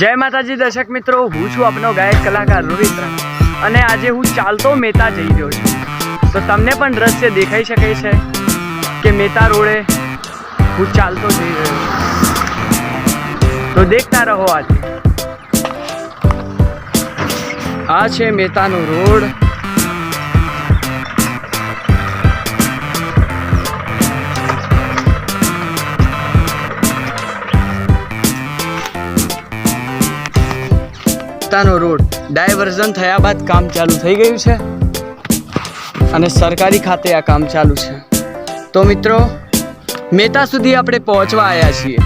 जय माताजी दर्शक मित्रों, हूँ छुं आपनो गायक कलाकार रोहित राणा અને આજે હું ચાલતો મેતા જઈ રહ્યો છું। તો તમને પણ દ્રશ્ય દેખાઈ શકે છે કે મેતા રોડે હું ચાલતો જઈ રહ્યો છું। તો દેખતા રહો। આ છે મેતાનો રોડ। મેતાનો રોડ ડાયવર્ઝન થયા બાદ કામ ચાલુ થઈ ગયું છે અને સરકારી ખાતે આ કામ ચાલુ છે। તો મિત્રો, મેતા સુધી આપણે પહોંચવા આવ્યા છીએ।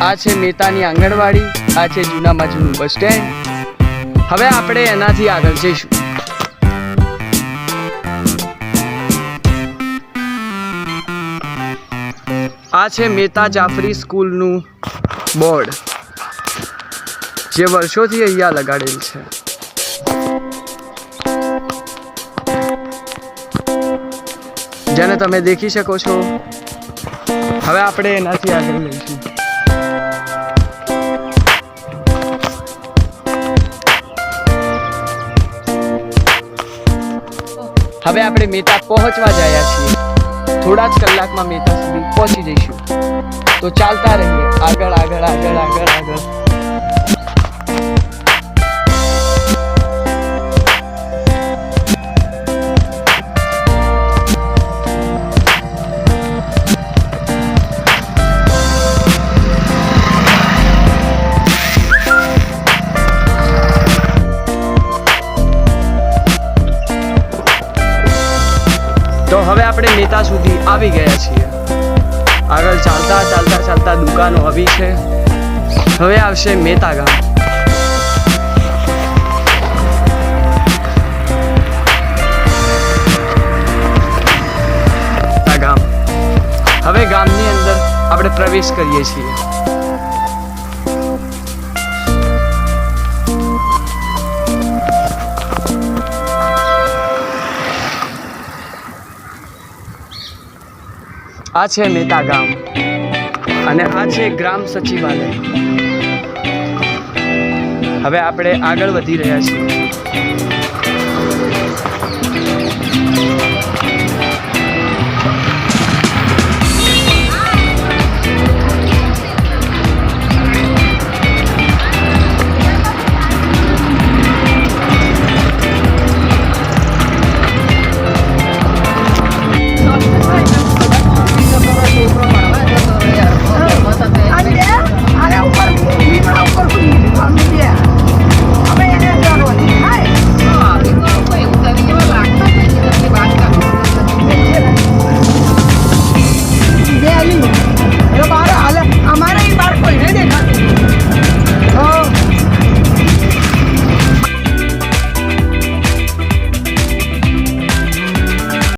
આ છે મેતાની આંગણવાડી, આ છે જૂનામાં જૂનું બસ સ્ટેન્ડ। હવે આપણે એનાથી આગળ જઈશું। આ છે મેતા જાફરી સ્કૂલનું બોર્ડ, જે વર્ષોથી અહીંયા લગાડેલ છે। જેને તમે દેખી શકો છો। હવે આપણે એનાથી આગળ લઈશું। હવે આપણે મેતા પહોંચવા જ આવ્યા છીએ। થોડા જ કલાકમાં મેતા સુધી પહોંચી જઈશું। તો ચાલતા રહીએ, આગળ આગળ આગળ આગળ આગળ। તો હવે આપણે મેતા સુધી આવી ગયા છીએ। આગળ ચાલતા ચાલતા ચાલતા દુકાનો આવી છે। હવે આવશે મેતા ગામ। હવે ગામની અંદર આપણે પ્રવેશ કરીએ છીએ। આ છે મેતા ગામ અને આ છે ગ્રામ સચિવાલય। હવે આપણે આગળ વધી રહ્યા છીએ।